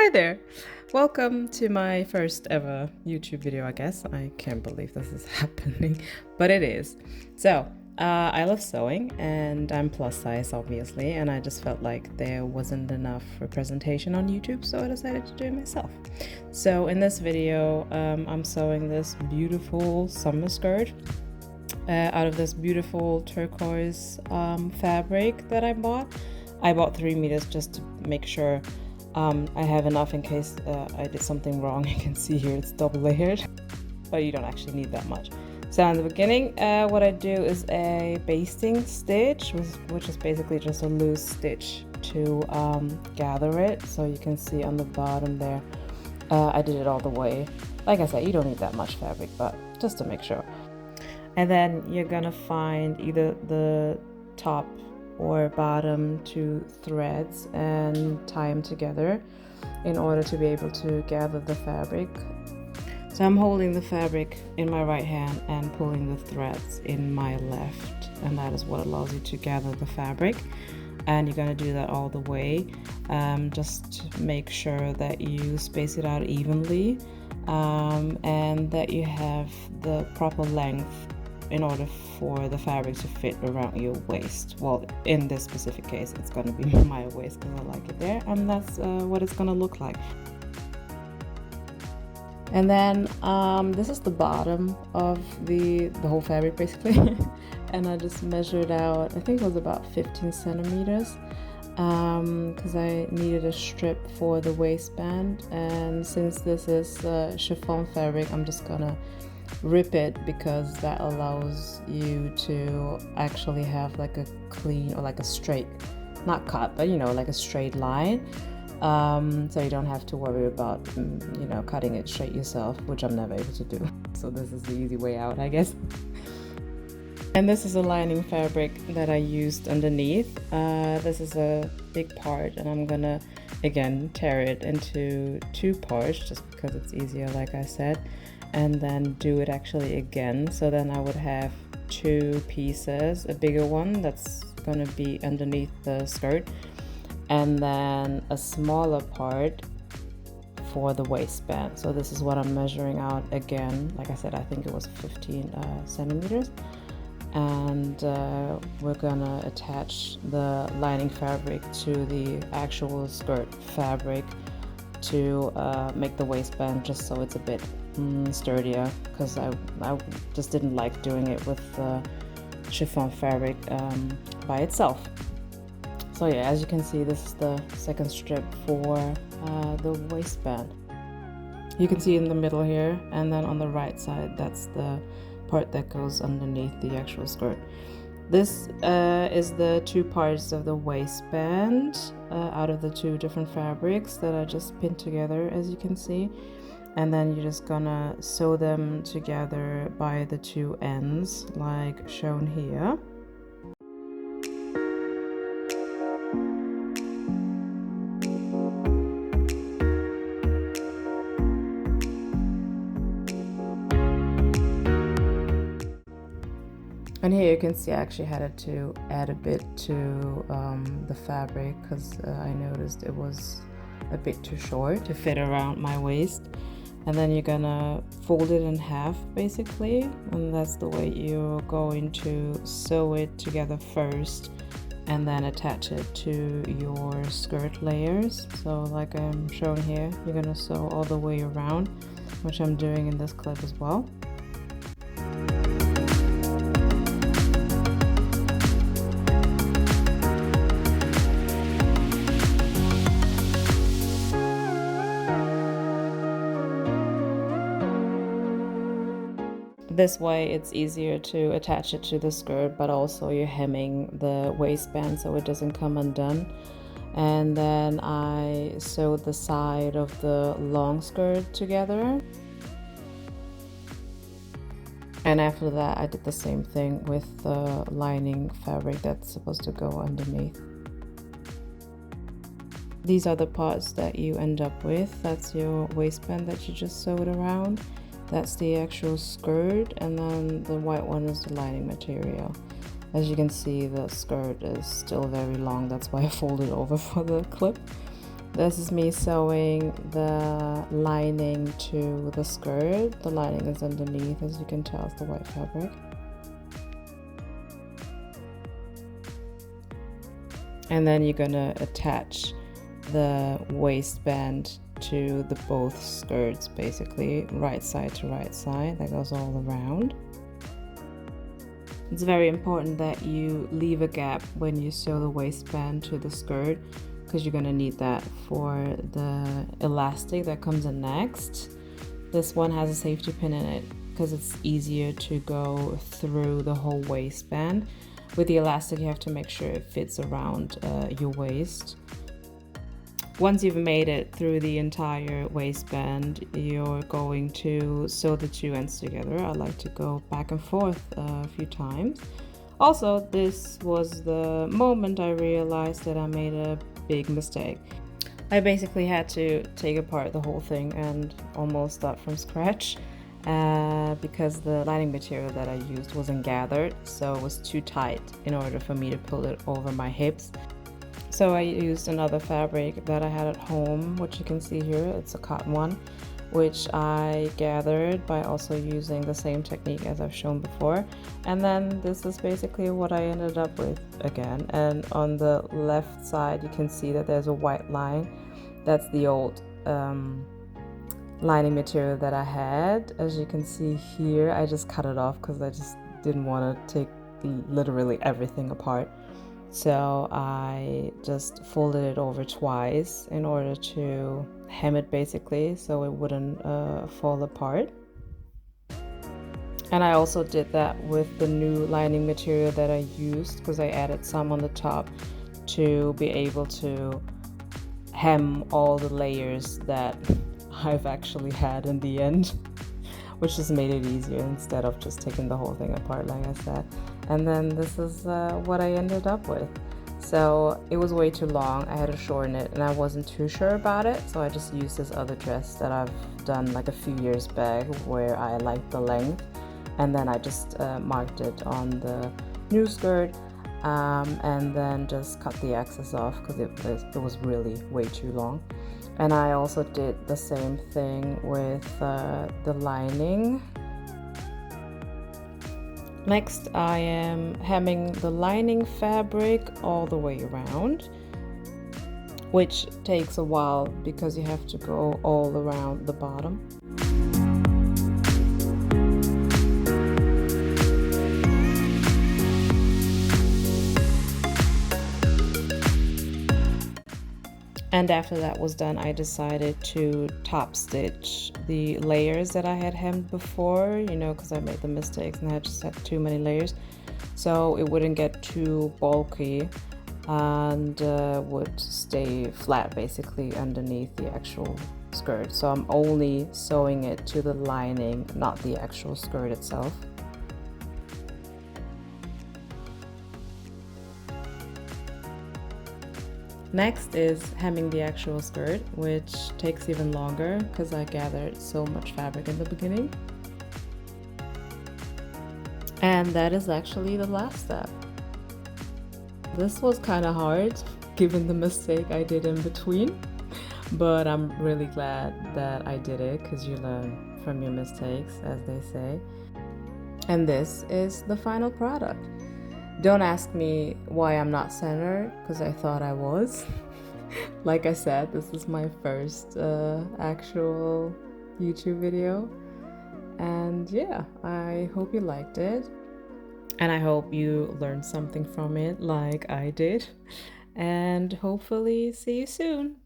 Hi there! Welcome to my first ever YouTube video, I guess. I can't believe this is happening, but it is. So, I love sewing and I'm plus size, obviously, and I just felt like there wasn't enough representation on YouTube, so I decided to do it myself. So, in this video, I'm sewing this beautiful summer skirt out of this beautiful turquoise fabric that I bought. I bought 3 meters just to make sure I have enough in case I did something wrong. You can see here it's double layered, but you don't actually need that much. So in the beginning, what I do is a basting stitch, which is basically just a loose stitch to gather it. So you can see on the bottom there, I did it all the way. Like I said, you don't need that much fabric, but just to make sure. And then you're gonna find either the top or bottom 2 threads and tie them together in order to be able to gather the fabric. So I'm holding the fabric in my right hand and pulling the threads in my left, and that is what allows you to gather the fabric. And you're going to do that all the way. Just make sure that you space it out evenly and that you have the proper length in order for the fabric to fit around your waist. Well, in this specific case, it's going to be my waist because I like it there, and that's what it's going to look like. And then this is the bottom of the whole fabric basically. And I just measured out, I think it was about 15 centimeters because I needed a strip for the waistband. And since this is chiffon fabric, I'm just gonna rip it because that allows you to actually have like a clean or like a straight, not cut, but you know, like a straight line. So you don't have to worry about you know, cutting it straight yourself, which I'm never able to do. So this is the easy way out, I guess. And this is a lining fabric that I used underneath. This is a big part, and I'm gonna again tear it into 2 parts just because it's easier, like I said, and then do it actually again. So then I would have 2 pieces, a bigger one that's gonna be underneath the skirt, and then a smaller part for the waistband. So this is what I'm measuring out again. Like I said, I think it was 15 centimeters. And we're gonna attach the lining fabric to the actual skirt fabric to make the waistband just so it's a bit sturdier, because I just didn't like doing it with chiffon fabric by itself. So yeah, as you can see, this is the second strip for the waistband. You can see in the middle here, and then on the right side, that's the part that goes underneath the actual skirt. This is the 2 parts of the waistband out of the 2 different fabrics that I just pinned together, as you can see. And then you're just gonna sew them together by the 2 ends, like shown here. And here you can see I actually had to add a bit to the fabric because I noticed it was a bit too short to fit around my waist. And then you're gonna fold it in half basically, and that's the way you're going to sew it together first and then attach it to your skirt layers. So like I'm showing here, you're gonna sew all the way around, which I'm doing in this clip as well. This way it's easier to attach it to the skirt, but also you're hemming the waistband so it doesn't come undone. And then I sewed the side of the long skirt together. And after that I did the same thing with the lining fabric that's supposed to go underneath. These are the parts that you end up with. That's your waistband that you just sewed around. That's the actual skirt, and then the white one is the lining material. As you can see, the skirt is still very long, that's why I folded over for the clip. This is me sewing the lining to the skirt. The lining is underneath, as you can tell, it's the white fabric. And then you're gonna attach the waistband to the both skirts, basically right side to right side. That goes all around. It's very important that you leave a gap when you sew the waistband to the skirt, because you're gonna need that for the elastic that comes in next. This one has a safety pin in it because it's easier to go through the whole waistband. With the elastic, you have to make sure it fits around your waist. Once you've made it through the entire waistband, you're going to sew the two ends together. I like to go back and forth a few times. Also, this was the moment I realized that I made a big mistake. I basically had to take apart the whole thing and almost start from scratch. Because the lining material that I used wasn't gathered, so it was too tight in order for me to pull it over my hips. So I used another fabric that I had at home, which you can see here. It's a cotton one, which I gathered by also using the same technique as I've shown before. And then this is basically what I ended up with again. And on the left side, you can see that there's a white line. That's the old lining material that I had. As you can see here, I just cut it off because I just didn't want to take literally everything apart. So I just folded it over twice in order to hem it, basically, so it wouldn't fall apart. And I also did that with the new lining material that I used, because I added some on the top to be able to hem all the layers that I've actually had in the end, which just made it easier instead of just taking the whole thing apart, like I said. And then this is what I ended up with. So it was way too long. I had to shorten it, and I wasn't too sure about it, so I just used this other dress that I've done like a few years back where I liked the length, and then I just marked it on the new skirt, and then just cut the excess off because it was really way too long. And I also did the same thing with the lining. Next, I am hemming the lining fabric all the way around, which takes a while because you have to go all around the bottom. And after that was done, I decided to top stitch the layers that I had hemmed before, you know, because I made the mistakes and I just had too many layers. So it wouldn't get too bulky and would stay flat basically underneath the actual skirt. So I'm only sewing it to the lining, not the actual skirt itself. Next is hemming the actual skirt, which takes even longer because I gathered so much fabric in the beginning. And that is actually the last step. This was kind of hard given the mistake I did in between, but I'm really glad that I did it because you learn from your mistakes, as they say. And this is the final product. Don't ask me why I'm not centered, because I thought I was. Like I said, this is my first actual YouTube video. And yeah, I hope you liked it. And I hope you learned something from it like I did. And hopefully see you soon.